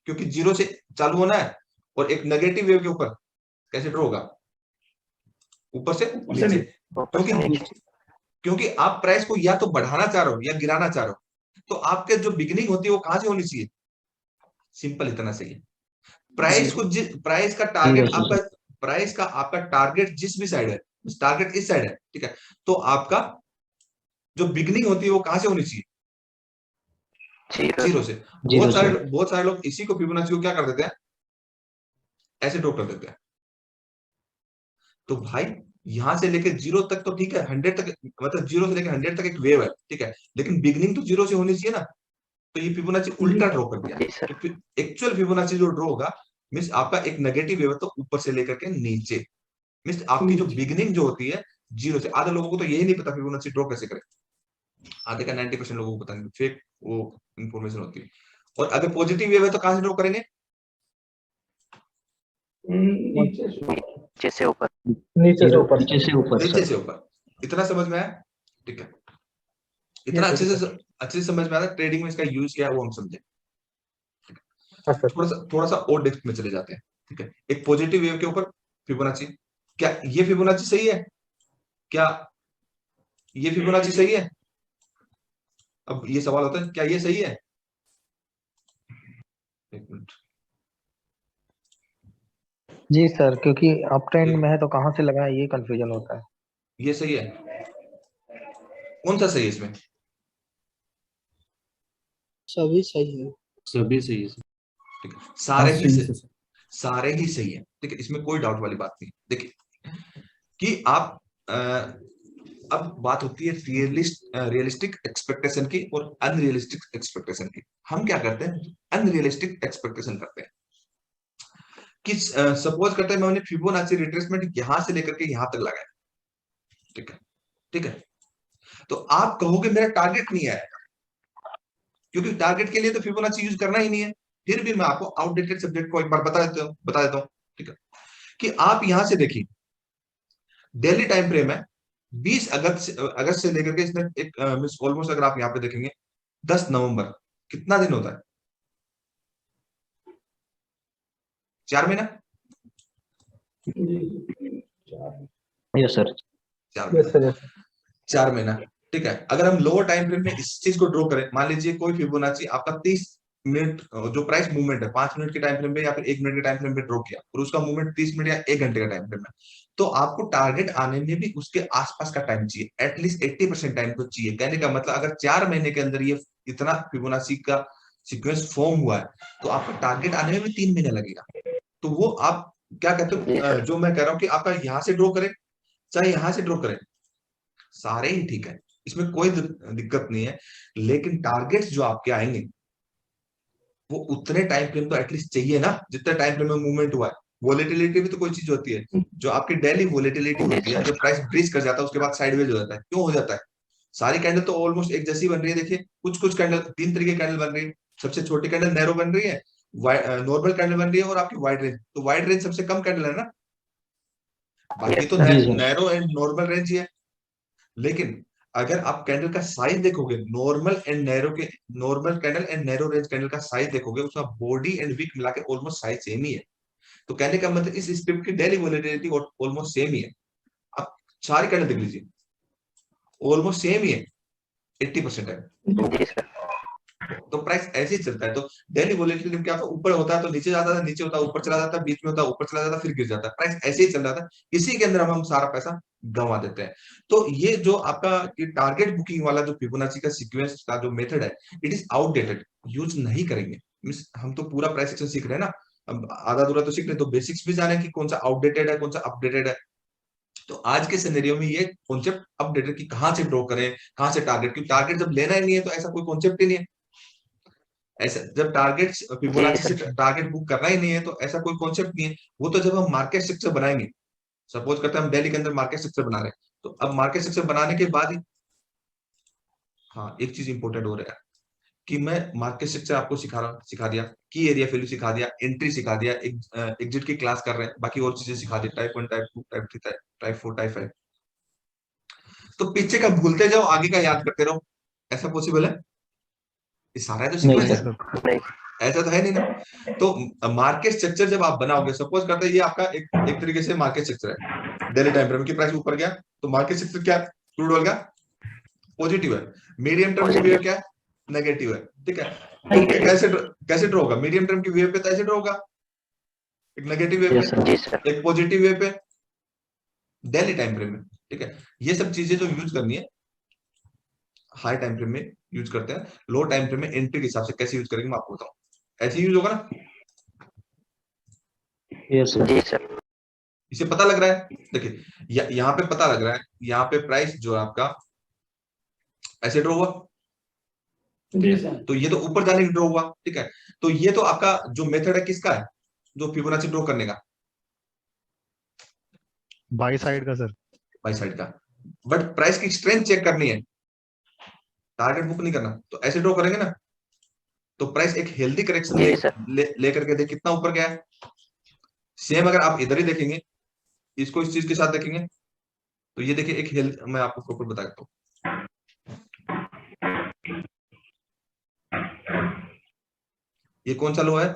क्योंकि जीरो से चालू होना है, और एक नेगेटिव वेव के ऊपर कैसे ड्रॉ होगा, ऊपर से नीचे, क्योंकि आप प्राइस को या तो बढ़ाना चाह रहे हो या गिराना चाह रहे हो, तो आपके जो बिगिनिंग होती है वो कहां से होनी चाहिए, सिंपल इतना सही है। प्राइस को प्राइस का टारगेट आपका, प्राइस का आपका टारगेट जिस भी साइड है, टारगेट इस साइड है, ठीक है, तो आपका जो बिगिनिंग होती है वो कहां से होनी चाहिए, जीरो से। बहुत सारे लोग इसी को फिबोनाची को क्या कर देते हैं, ऐसे ड्रॉ कर देते हैं। तो भाई यहां से लेके जीरो तक तो ठीक है, 100 तक मतलब जीरो से लेके 100 तक एक वेव है, ठीक है, लेकिन बिगिनिंग तो जीरो से होनी चाहिए ना। तो ये फिबोनाची उल्टा ड्रॉ कर दिया। जी सर। तो एक्चुअल फिबोनाची जो ड्रॉ होगा मीन्स आपका एक नेगेटिव वेव है तो ऊपर से लेकर के नीचे, मीन्स आपकी जो बिगिनिंग जो होती है 0 से। आधे लोगों को तो यही नहीं पता फिबोनाची ड्रॉ कैसे करें, आधे का 90% लोगों को पता नहीं, फेक वो इंफॉर्मेशन होती है। और अगर पॉजिटिव वेव है तो कहां से ड्रॉ करेंगे? नीचे से ऊपर। नीचे से ऊपर। नीचे से ऊपर नीचे सर। से ऊपर। इतना समझ में आया? ठीक है, इतना अच्छे से समझ में आया। ट्रेडिंग में इसका यूज क्या है वो हम समझे। थोड़ा सा और डेप्थ में चले जाते हैं। ठीक है, एक पॉजिटिव वेव के ऊपर फिबोनाची, क्या ये फिबोनाची सही है? क्या ये फिबोनाची सही है? अब ये सवाल होता है क्या ये सही है? एक मिनट, जी सर, क्योंकि अप ट्रेंड में है तो कहाँ से लगाएं ये कंफ्यूजन होता है। ये सही है? कौन सा सही है इसमें? सभी सही है। सभी सही है। ठीक है, सारे ही सही है। ठीक है, इसमें कोई डाउट वाली बात नहीं। देखिए कि आप अब बात होती है रियलिस्टिक एक्सपेक्टेशन की और अनरियलिस्टिक एक्सपेक्टेशन की। हम क्या करते हैं? अनरियलिस्टिक एक्सपेक्टेशन करते हैं कि सपोज करते हैं मैंने फिबोनाची रिट्रेसमेंट यहां से लेकर के यहां तक लगाया। ठीक है, ठीक है, तो आप कहोगे मेरा टारगेट नहीं आएगा, क्योंकि टारगेट के लिए तो फिबोनाची यूज करना ही नहीं है। फिर भी मैं आपको आउटडेटेड सब्जेक्ट को एक बार बता देता हूं। ठीक है, कि आप यहां से देखिए डेली टाइम फ्रेम है 20 अगस्त से लेकर के इसने एक मिस ऑलमोस्ट अगर आप यहां पे देखेंगे 10 नवंबर, कितना दिन होता है? 4 महीना। Yes sir. 4 महीना। ठीक है, अगर हम लोअर टाइम फ्रेम में इस चीज को ड्रॉ करें, मान लीजिए कोई फिबोनाची आपका 30 मिनट जो प्राइस मूवमेंट है 5 मिनट के टाइम फ्रेम पे या फिर 1 मिनट के टाइम फ्रेम पे ड्रॉ किया और उसका मूवमेंट 30 मिनट या 1 घंटे का टाइम फ्रेम है, तो आपको टारगेट आने में भी उसके आसपास का टाइम चाहिए, एटलीस्ट 80% टाइम तो चाहिए। कहने का मतलब अगर 4 महीने के अंदर ये इतना फिबोनाची का सीक्वेंस फॉर्म हुआ है तो आपका टारगेट आने में भी 3 महीने लगेगा। तो वो आप क्या कहते हो, जो मैं कह रहा हूँ कि आपका यहां से ड्रॉ करें चाहे यहां से ड्रॉ करें, सारे ही ठीक है, इसमें कोई दिक्कत नहीं है। लेकिन टारगेट्स जो आपके आएंगे वो उतने टाइम फ्रेम तो एटलीस्ट चाहिए ना जितने टाइम फ्रेम में मूवमेंट हुआ है। वोलेटिलिटी भी तो कोई चीज होती है, जो आपकी डेली वोलेटिलिटी होती है, जब प्राइस ब्रीच कर जाता है उसके बाद साइडवेज हो जाता है। क्यों हो जाता है? सारी कैंडल तो ऑलमोस्ट एक जैसी बन रही है। देखिए कुछ कैंडल 3 तरीके की कैंडल बन रही है। सबसे छोटी कैंडल नैरो बन रही है, नॉर्मल कैंडल बन रही है और आपकी वाइड रेंज। तो वाइड रेंज सबसे कम कैंडल है ना, बाकी तो नैरो एंड नॉर्मल रेंज ही है। लेकिन अगर आप कैंडल का साइज देखोगे, normal candle and narrow range candle का साइज देखोगे, उसका बॉडी एंड विक मिला के ऑलमोस्ट साइज सेम ही है। तो कहने का मतलब इस स्ट्रिप की डेली वोलेटिलिटी ऑलमोस्ट सेम ही है। आप सारी कैंडल देख लीजिए, ऑलमोस्ट सेम ही है, 80% है। तो प्राइस ऐसे ही चलता है। तो डेली वोलेटिलिटी क्या होता है? ऊपर होता है तो नीचे जाता है, नीचे होता है ऊपर चला जाता है, बीच में होता है ऊपर चला जाता है, फिर गिर जाता है। प्राइस ऐसे ही चल रहा था, इसी के अंदर हम सारा पैसा गंवा देते हैं। तो ये जो आपका टारगेट बुकिंग वाला जो फिबोनाची का सीक्वेंस का जो मेथड है, इट इज आउटडेटेड, यूज नहीं करेंगे। मींस हम तो पूरा प्राइस एक्शन सीख रहे हैं ना, अब आधा अधूरा तो सीख रहे, तो बेसिक्स भी जाने कि कौन सा आउटडेटेड है कौन सा अपडेटेड है। तो आज के सिनेरियो में ये कॉन्सेप्ट अपडेटेड कि कहां से ड्रॉ करें, कहां से टारगेट, क्योंकि टारगेट जब लेना ही नहीं है तो ऐसा कोई कॉन्सेप्ट ही नहीं है। ऐसा जब टारगेट फिबोनाची से टारगेट बुक करना ही नहीं है तो ऐसा कोई कॉन्सेप्ट नहीं है। वो तो जब हम मार्केट स्ट्रक्चर बनाएंगे, सपोज करते हैं हम डेली के अंदर मार्केट स्ट्रक्चर बना रहे हैं, तो अब मार्केट स्ट्रक्चर बनाने के बाद ही, हाँ एक चीज इंपॉर्टेंट हो रहा है कि मैं मार्केट स्ट्रक्चर आपको सिखा दिया, की एरिया वैल्यू सिखा दिया, एंट्री सिखा दिया, एग्जिट की क्लास कर रहे हैं, बाकी और चीजें सिखा दी, type 1 type 2 type 3 type 4 type 5। तो पीछे का भूलते जाओ आगे का याद करते रहो, ऐसा पॉसिबल है? ये सारा तो सीखना है, ऐसा तो है नहीं ना। तो मार्केट स्ट्रक्चर जब आप बनाओगे, सपोज करते हैं ये आपका एक तरीके से मार्केट स्ट्रक्चर है। डेली टाइम फ्रेम की प्राइस ऊपर गया तो मार्केट स्ट्रक्चर क्या क्रूड ऑयल का पॉजिटिव है, मीडियम टर्म की व्यू क्या नेगेटिव है। ठीक है, तो कैसे ड्रॉ होगा? मीडियम टर्म की व्यू पे तो ऐसे ड्रॉ होगा, एक नेगेटिव वे पे, एक पॉजिटिव वे पे, डेली टाइम फ्रेम में। ठीक है, ये सब चीजें जो यूज करनी है हाई टाइम फ्रेम में यूज करते हैं, लो टाइम फ्रेम में एंट्री के हिसाब से कैसे यूज करेंगे मैं आपको बताऊं। ऐसे यूज होगा ना? Yes sir. इसे पता लग रहा है? देखिए यहाँ पे पता लग रहा है, यहाँ पे प्राइस जो है आपका ऐसे ड्रॉ हुआ, जी सर। तो ये तो ऊपर जाने की ड्रॉ हुआ, ठीक है। तो ये तो आपका जो मेथड है किसका है, जो फिबोनाची ड्रॉ करने का, बाई साइड का सर। बाई साइड का। बट प्राइस की स्ट्रेंथ चेक करनी है, टारगेट बुक नहीं करना। तो ऐसे ड्रॉ करेंगे ना, तो प्राइस एक हेल्दी करेक्शन जी सर। लेकर के देख कितना ऊपर गया है। सेम अगर आप इधर ही देखेंगे, इसको इस चीज के साथ देखेंगे, तो ये देखिए एक हेल्थ, मैं आपको प्रॉपर बता देता हूँ। ये कौन सा लो है,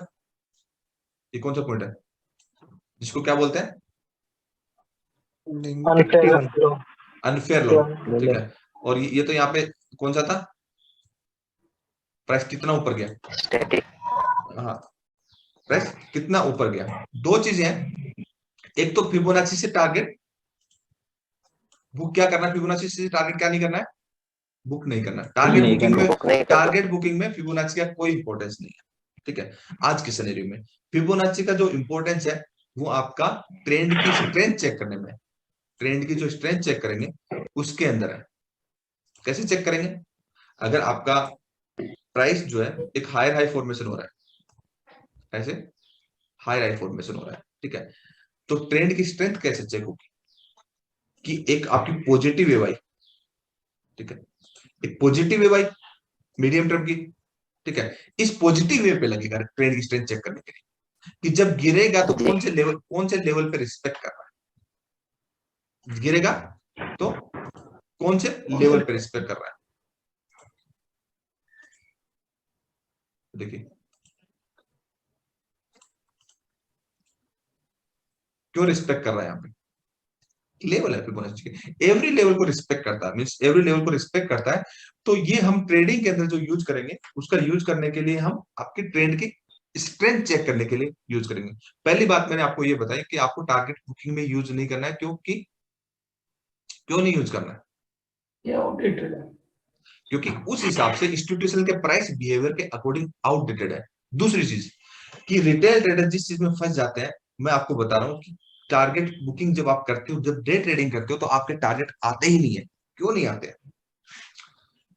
ये कौन सा पॉइंट है, जिसको क्या बोलते हैं, अनफेयर लो, ठीक है। और ये तो यहाँ पे कौन सा था, प्राइस कितना ऊपर गया, स्टैटिक। हाँ, प्राइस कितना ऊपर गया। दो चीजें हैं, एक तो फिबोनाची से टारगेट बुक क्या करना है, फिबोनाची से टारगेट क्या नहीं करना है, बुक नहीं करना। टारगेट नहीं बुकिंग करना। में, बुक नहीं करना। टारगेट बुकिंग में फिबोनाची का कोई इंपॉर्टेंस नहीं है, ठीक है। आज के सिनेरियो में फिबोनाची का जो इंपॉर्टेंस है वो आपका ट्रेंड की स्ट्रेंथ चेक करने में, ट्रेंड की जो स्ट्रेंथ चेक करेंगे उसके अंदर है। कैसे चेक करेंगे, अगर आपका प्राइस जो है एक हायर हाई फॉर्मेशन हो रहा है, ऐसे हायर हाई फॉर्मेशन हो रहा है, ठीक है, तो ट्रेंड की स्ट्रेंथ कैसे चेक होगी, कि एक आपकी पॉजिटिव वेव आई, ठीक है, एक पॉजिटिव वेव आई मीडियम टर्म की, ठीक है, इस पॉजिटिव वेव पे लगेगा ट्रेंड की स्ट्रेंथ चेक करने के लिए, कि जब गिरेगा तो कौन से लेवल पे रिस्पेक्ट कर रहा है, गिरेगा तो कौन से लेवल पे रिस्पेक्ट कर रहा है। देखिए क्यों रिस्पेक्ट कर रहा है, यहाँ पे लेवल है फिबोनाची के, एवरी लेवल को रिस्पेक्ट करता है, मींस एवरी लेवल को रिस्पेक्ट करता है। तो ये हम ट्रेडिंग के अंदर जो यूज करेंगे, उसका यूज करने के लिए हम आपकी ट्रेंड की स्ट्रेंथ चेक करने के लिए यूज करेंगे। पहली बात मैंने आपको ये बताई कि आपको टारगेट बुकिंग में यूज नहीं करना है, क्योंकि क्यों नहीं यूज करना है, ये आउटडेटेड है। क्योंकि उस हिसाब से इंस्टीट्यूशन के प्राइस बिहेवियर के अकॉर्डिंग आउटडेटेड है। दूसरी चीज कि रिटेल ट्रेडर जिस चीज में फंस जाते हैं, मैं आपको बता रहा हूँ कि टारगेट बुकिंग जब आप करते हो, जब डे ट्रेडिंग करते हो, तो आपके टारगेट आते ही नहीं है। क्यों नहीं आते,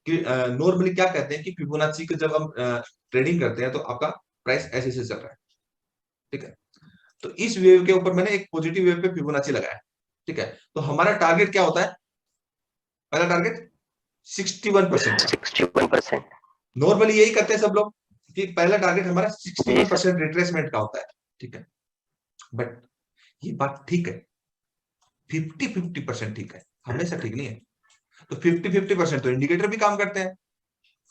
कि नॉर्मली क्या कहते हैं कि फिबोनाची का जब हम ट्रेडिंग करते हैं तो आपका प्राइस ऐसे से चल रहा है, ठीक है। तो इस वेव के ऊपर मैंने एक पॉजिटिव वेव पे फिबोनाची लगाया, ठीक है। तो हमारा टारगेट क्या होता है, पहला टारगेट 61% का। 61%। नॉर्मली यही करते हैं सब लोग, कि पहला टारगेट हमारा 61% रिट्रेसमेंट का होता है, ठीक है। बट ये बात ठीक है, 50-50% ठीक है, हमेशा ठीक नहीं है। तो 50-50% तो इंडिकेटर भी काम करते हैं,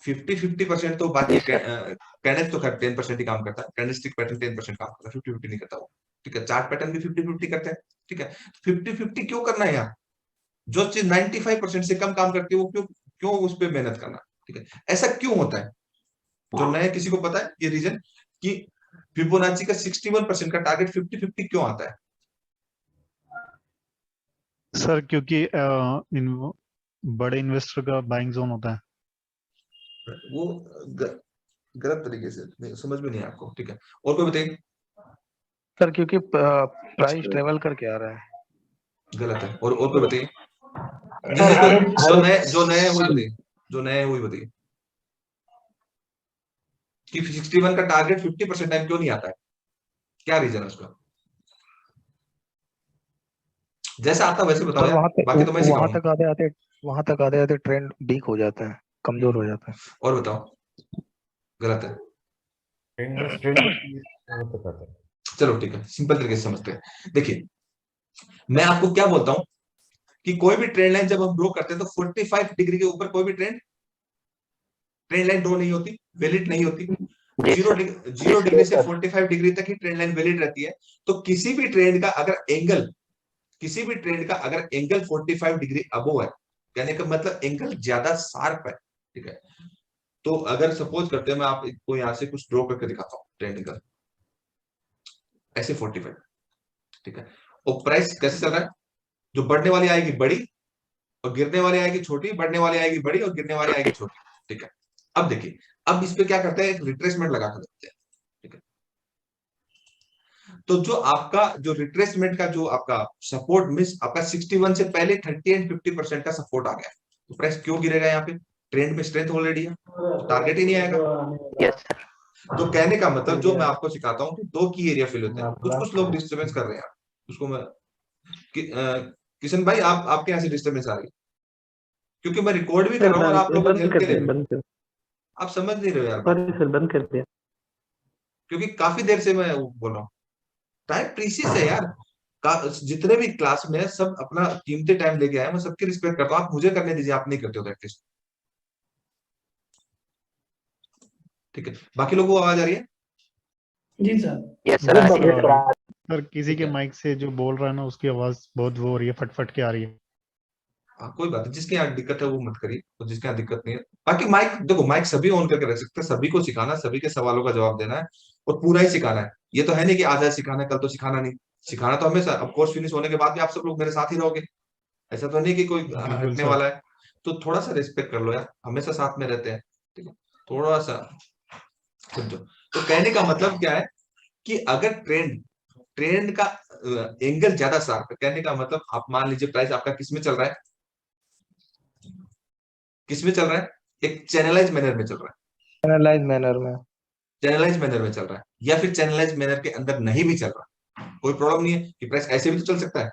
50-50% तो बाकी कैंडल्स तो 10% ही काम करता है, कैंडलस्टिक पैटर्न 10% काम करता है, 50-50 नहीं करता वो, ठीक है। चार्ट पैटर्न भी 50-50 करते हैं, ठीक है। 50-50 क्यों करना है यार, जो चीज 95% से कम काम करती है वो क्यों क्यों उस पर मेहनत करना, ठीक है। ऐसा क्यों होता है, जो नया किसी को पता है ये रीजन, कि फिबोनाची का 61% का टारगेट 50-50 क्यों आता है। सर क्योंकि बड़े इन्वेस्टर का बाइंग जोन होता है। वो गलत तरीके से समझ में नहीं है आपको, ठीक है। और कोई बताइए। सर क्योंकि प्राइस ट्रेवल करके आ रहा है। गलत है। और कोई बताइए। जो नए वही बताइए, जो नए वही बताइए कि 61 का टारगेट 50% टाइम क्यों नहीं आता है, क्या रीजन है उसका। जैसा आता वैसे बताओ सर यार, बाकी तो मैं सिखाऊंगा। वहां तक आते आते ट्रेंड वीक हो जाता है, कमजोर हो जाता है। और बताओ, गलत है। चलो ठीक है, सिंपल तरीके से समझते हैं। देखिए मैं आपको क्या बोलता हूं, कि कोई भी ट्रेंड लाइन जब हम ड्रॉ करते हैं तो 45 डिग्री के ऊपर कोई भी ट्रेंड लाइन ड्रॉ नहीं होती, वैलिड नहीं होती। जी जीरो सर। डिग्री से 45 डिग्री तक ही ट्रेंड लाइन वैलिड रहती है। तो किसी भी ट्रेंड का अगर एंगल 45 डिग्री अबो है, कहने का मतलब एंगल ज्यादा शार्प है, ठीक है। तो अगर सपोज करते हैं, मैं आपको यहां से कुछ ड्रॉ करके दिखाता हूँ, ट्रेंड का ऐसे 45, ठीक है। और प्राइस कैसे चल रहा है, जो बढ़ने वाली आएगी बड़ी और गिरने वाली आएगी छोटी, बढ़ने वाली आएगी बड़ी और गिरने वाली आएगी छोटी, ठीक है। अब देखिए, अब इस पे क्या करते हैं, एक रिट्रेसमेंट लगा कर देते हैं, ठीक है। तो जो रिट्रेसमेंट का जो आपका सपोर्ट मिस आपका 61 से पहले 30 एंड 50% का सपोर्ट आ गया, तो प्राइस क्यों गिरेगा यहाँ पे, ट्रेंड में स्ट्रेंथ ऑलरेडी है, तो टारगेट ही नहीं आएगा। Yes sir. तो कहने का मतलब जो मैं आपको सिखाता हूँ कि दो की एरिया फिल होते हैं। कुछ कुछ लोग डिस्टर्बेंस कर रहे हैं, उसको मैं किशन भाई आपके यहाँ से डिस्टर्बेंस आ रही है, क्योंकि मैं रिकॉर्ड भी कर रहा हूँ और आप लोगों की हेल्प के लिए भी। आप समझ नहीं रहे हो यार बात, सर बंद कर दिया। क्योंकि काफी देर से मैं बोल रहा हूँ। टाइम प्रीसियस है यार। जितने भी क्लास में है, सब अपना कीमती टाइम लेके आए, मैं सबकी रिस्पेक्ट करता हूँ। आप मुझे करने दीजिए, आप नहीं करते हो एटलीस्ट, ठीक है। बाकी लोगों को आवाज आ रही है? जी सर। यस सर, आ यस रही है। सर, सर किसी ठीक के है। माइक से जो बोल रहा है ना उसकी आवाज बहुत वो हो रही है, फट फट के आ रही है। हाँ कोई बात नहीं, जिसके यहाँ दिक्कत है वो मत करिए, और जिसके यहाँ दिक्कत नहीं है। बाकी माइक देखो, माइक सभी ऑन करके रख सकते हैं, सभी को सिखाना, सभी के सवालों का जवाब देना है और पूरा ही सिखाना है। ये तो है नहीं कि आज है सिखाना है, कल तो सिखाना नहीं। सिखाना तो हमेशा, अब कोर्स फिनिश होने के बाद भी आप सब लोग मेरे साथ ही रहोगे। ऐसा तो नहीं कि कोई बिल्कुल हटने सर। वाला है। तो थोड़ा सा रिस्पेक्ट कर लो यार, हमेशा साथ में रहते हैं, ठीक है। थोड़ा सा समझो। तो कहने का मतलब क्या है कि अगर ट्रेंड ट्रेंड का एंगल ज्यादा शार्प है, कहने का मतलब आप मान लीजिए प्राइस आपका किस में चल रहा है, किस में चल रहा है, एक चैनलाइज मैनर में चल रहा है, एनालाइज मैनर में। चैनलाइज मैनर में चल रहा है, या फिर चैनलाइज मैनर के अंदर नहीं भी चल रहा, कोई प्रॉब्लम नहीं है कि प्राइस ऐसे भी तो चल सकता है,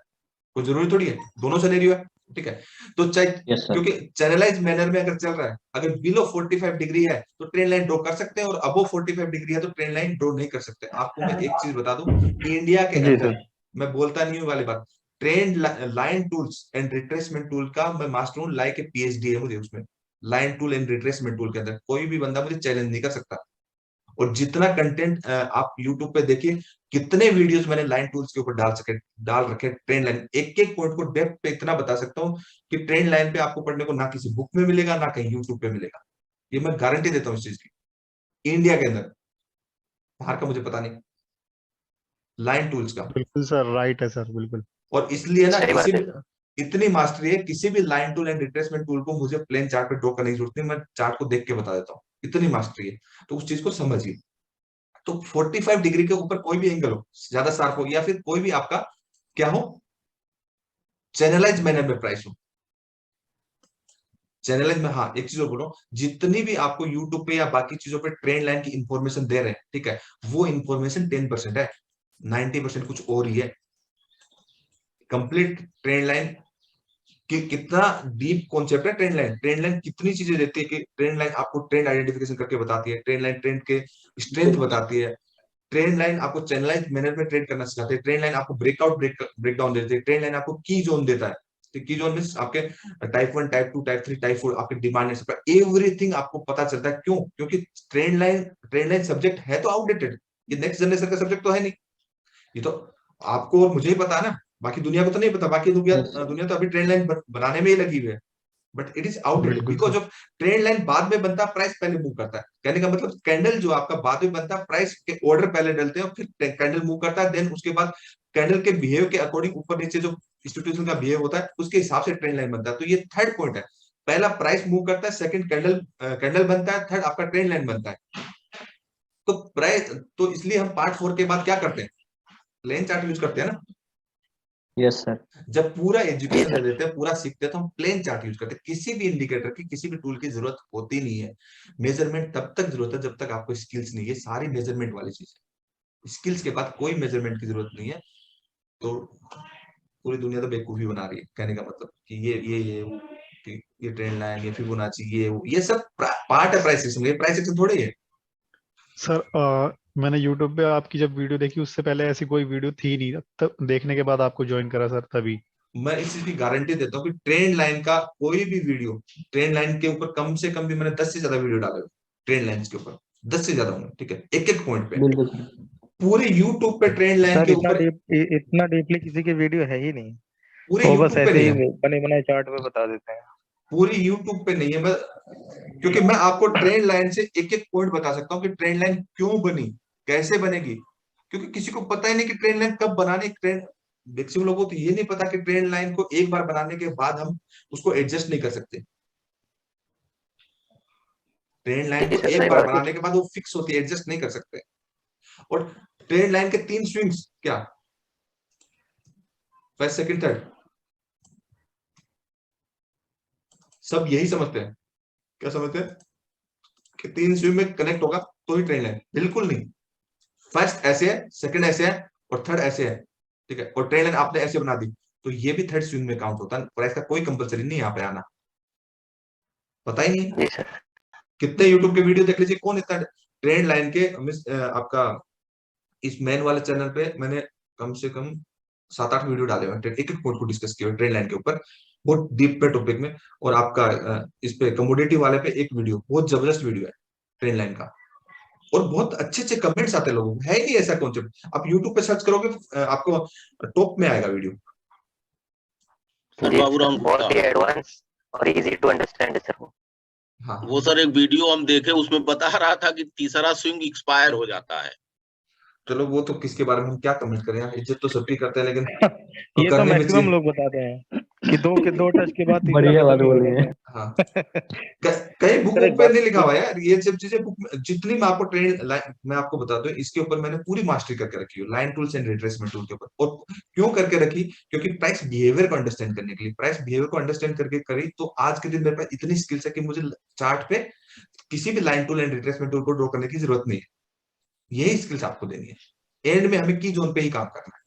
कोई जरूरी थोड़ी है, दोनों सिनेरियो है, ठीक है। तो चाहे, यस सर। क्योंकि चैनलाइज मैनर में अगर चल रहा है, अगर बिलो 45 डिग्री है तो ट्रेंड लाइन ड्रॉ कर सकते हैं, और अबो 45 डिग्री है तो ट्रेंड लाइन ड्रॉ नहीं कर सकते। आपको मैं एक चीज बता दूं, इंडिया के जी अंदर, सर। मैं बोलता नहीं हूँ वाली बात, trend line tools and retracement tool का मैं मास्टर हूँ, लाइक ए पीएचडी है मुझे उसमें। Line tool and retracement tool के अंदर कोई भी बंदा मुझे चैलेंज नहीं कर सकता। और जितना कंटेंट आप YouTube पे देखिए, कितने वीडियोस मैंने लाइन टूल्स के ऊपर डाल रखे, ट्रेंड लाइन, एक एक पॉइंट को डेप्थ पे इतना बता सकता हूँ कि ट्रेंड लाइन पे आपको पढ़ने को ना किसी बुक में मिलेगा, ना कहीं YouTube पे मिलेगा। ये मैं गारंटी देता हूँ इस चीज की, इंडिया के अंदर, बाहर का मुझे पता नहीं, लाइन टूल्स का। बिल्कुल सर, राइट है सर, बिल्कुल। और इसलिए ना सही किसी बात है भी, सर। इतनी मास्टरी है किसी भी line tool and retracement tool को, मुझे प्लेन चार्ट पे ड्रॉ करने की जरूरत नहीं, मैं चार्ट को देख के बता देता हूँ, इतनी मास्टरी है। तो उस चीज को समझिए। तो 45 डिग्री के ऊपर कोई भी एंगल हो, ज्यादा शार्प हो, या फिर कोई भी आपका क्या हो, चैनलाइज मैनर में प्राइस हो, चैनलाइज में। हाँ एक चीज और बोलो, जितनी भी आपको यूट्यूब पे या बाकी चीजों पे ट्रेंड लाइन की इंफॉर्मेशन दे रहे हैं, ठीक है, वो इंफॉर्मेशन 10% है, 90% कुछ और ही है। कंप्लीट ट्रेंड लाइन कि कितना डीप कॉन्सेप्ट है ट्रेंड लाइन। ट्रेंड लाइन कितनी चीजें देती है, कि ट्रेंड लाइन आपको ट्रेंड आइडेंटिफिकेशन करके बताती है, ट्रेंड लाइन ट्रेंड के स्ट्रेंथ बताती है, ट्रेंड लाइन आपको चैनलाइज मैनर में ट्रेड करना सिखाते हैं, ट्रेंड लाइन आपको ब्रेकडाउन देते हैं, ट्रेंड लाइन आपको की जोन देता है। तो की जोन मींस आपके टाइप 1 टाइप 2 टाइप 3 टाइप 4 आपके डिमांड सप्लाई एवरीथिंग आपको पता चलता है। क्यों? क्योंकि ट्रेंड लाइन सब्जेक्ट है तो आउटडेटेड, ये नेक्स्ट जनरेशन का सब्जेक्ट तो है नहीं। ये तो आपको और मुझे ही पता है ना, बाकी दुनिया को तो नहीं पता। बाकी दुनिया यस सर। दुनिया तो अभी ट्रेंड लाइन बनाने में ही लगी हुई है, बट इट इज आउटडेटेड बिल्कुल because sir. Of trend line बाद में बनता है, प्राइस पहले मूव करता है। कहने का मतलब कैंडल जो आपका बाद में बनता है, प्राइस के ऑर्डर पहले डलते हैं और फिर कैंडल मूव करता है, देन उसके बाद कैंडल के बिहेव के अकॉर्डिंग ऊपर नीचे जो इंस्टीट्यूशन का बिहेव होता है उसके हिसाब से ट्रेंड लाइन बनता है। तो ये थर्ड पॉइंट है, पहला प्राइस मूव करता है, सेकंड कैंडल कैंडल बनता है, थर्ड आपका ट्रेंड लाइन बनता है। तो प्राइस, तो इसलिए हम पार्ट 4 के बाद क्या करते हैं, प्लेन चार्ट यूज करते हैं ना। Yes sir. जब पूरा जी एजुकेशन दे सर। देते हैं, पूरा सीखते हैं, तो हम प्लेन चार्ट यूज करते हैं। किसी भी इंडिकेटर की, किसी भी टूल की जरूरत होती नहीं है। मेजरमेंट तब तक जरूरत है जब तक आपको स्किल्स नहीं है, सारी मेजरमेंट वाली चीज है। स्किल्स के बाद कोई मेजरमेंट की जरूरत नहीं है। तो पूरी दुनिया तो बेवकूफी बना रही है, कहने का मतलब कि ये ट्रेंड लाइन, ये फिबोनाची, ये सब पार्ट है प्राइस सिस्टम। ये प्राइस सिस्टम थोड़ी है। सर मैंने यूट्यूब पे आपकी जब वीडियो देखी उससे पहले ऐसी कोई वीडियो थी नहीं, तब देखने के बाद आपको ज्वाइन करा सर तभी। मैं इस चीज की गारंटी देता हूँ कि ट्रेंड लाइन का कोई भी वीडियो, ट्रेंड लाइन के ऊपर कम से कम भी मैंने 10 से ज्यादा वीडियो डाले हुए, ट्रेंड लाइन के ऊपर 10 से ज्यादा होंगे, ठीक है, एक एक पॉइंट पे। बिल्कुल सर। पूरे यूट्यूब पे ट्रेंड लाइन सर के ऊपर, इतना डीपली किसी की वीडियो है ही नहीं। पूरे वो बस यूट्यूब पे ऐसे नहीं ही है, बने बनाए चार्ट में बता देते हैं। पूरी यूट्यूब पे नहीं है। मैं, क्योंकि मैं आपको ट्रेंड लाइन से एक एक पॉइंट बता सकता हूँ कि ट्रेंड लाइन क्यों बनी, कैसे बनेगी। क्योंकि किसी को पता ही नहीं कि ट्रेंड लाइन कब बनानी। ट्रेंड मैक्सिमम लोगों को तो ये नहीं पता कि ट्रेंड लाइन को एक बार बनाने के बाद हम उसको एडजस्ट नहीं कर सकते। ट्रेंड लाइन जी को सर, एक सही बार बात है। बनाने के बाद वो फिक्स होती है, एडजस्ट नहीं कर सकते। और ट्रेंड लाइन के 3 स्विंग्स क्या, फर्स्ट सेकंड थर्ड, सब यही समझते हैं। क्या समझते हैं कि 3 स्विंग में कनेक्ट होगा तो ही ट्रेंड लाइन? बिल्कुल नहीं। फर्स्ट ऐसे है, सेकंड ऐसे है और थर्ड ऐसे है, ठीक है, और ट्रेंड लाइन आपने ऐसे बना दी तो ये भी थर्ड स्विंग में काउंट होता है। प्राइस का कोई कंपलसरी नहीं यहाँ पे आना, पता ही नहीं। जी सर। कितने यूट्यूब के वीडियो देख लीजिए, कौन इतना ट्रेंड लाइन के आपका इस मेन वाले चैनल पे मैंने कम से कम 7-8 वीडियो डाले हुए हैं, एक एक पॉइंट को डिस्कस किया ट्रेंड लाइन के ऊपर, बहुत डीप पे टॉपिक में। और आपका इस पे कमोडिटी वाले पे एक वीडियो, बहुत जबरदस्त वीडियो है ट्रेंड लाइन का, और बहुत अच्छे अच्छे कमेंट्स आते हैं लोगों को। है ही नहीं ऐसा कॉन्सेप्ट, आप यूट्यूब पे सर्च करोगे आपको टॉप में आएगा वीडियो। जी सर, बहुत ही एडवांस और इजी टू अंडरस्टैंड है सर वो। हाँ वो सर एक वीडियो हम देखे, उसमें बता रहा था कि तीसरा स्विंग एक्सपायर हो जाता है। चलो वो तो किसके बारे में हम क्या कमेंट करें यार, इज्जत तो सबकी करते हैं, लेकिन ये तो करने में मैक्सिमम चाहिए। लोग बताते हैं कि दो टच के बाद तीसरा बढ़िया खत्म बात ही हो बोली जाता है। है। हाँ, कई बुक सर, एक पे बात नहीं लिखा हुआ है यार ये सब चीजें। बुक जितनी मैं आपको ट्रेंड मैं आपको बताता हूँ, इसके ऊपर मैंने पूरी मास्टरी करके रखी है, line tools and retracement tool के ऊपर। और क्यों करके रखी? क्योंकि प्राइस बिहेवियर को अंडरस्टैंड करने के लिए, प्राइस बिहेवियर को अंडरस्टैंड करके करी तो आज के दिन मेरे पास इतनी स्किल्स है कि मुझे चार्ट पे किसी भी line tool and retracement tool को ड्रॉ करने की जरूरत नहीं है। यही स्किल्स आपको देनी है। एंड में हमें की जोन पे ही काम करना है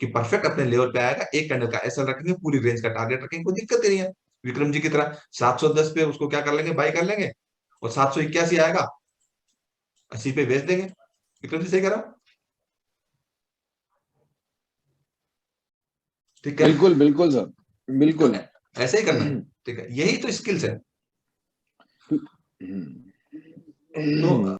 कि परफेक्ट अपने लेवल पे आएगा, एक कैंडल का एसएल रखेंगे, पूरी रेंज का टारगेट रखेंगे, कोई दिक्कत ही नहीं है। विक्रम जी की तरह 710 पे उसको क्या कर लेंगे, बाई कर लेंगे, और 781 आएगा 80 पे बेच देंगे। विक्रम जी सही कह रहा हूं? ठीक है, बिल्कुल बिल्कुल सर, बिल्कुल। ऐसे ही करना है, ठीक है, यही तो स्किल्स है। तो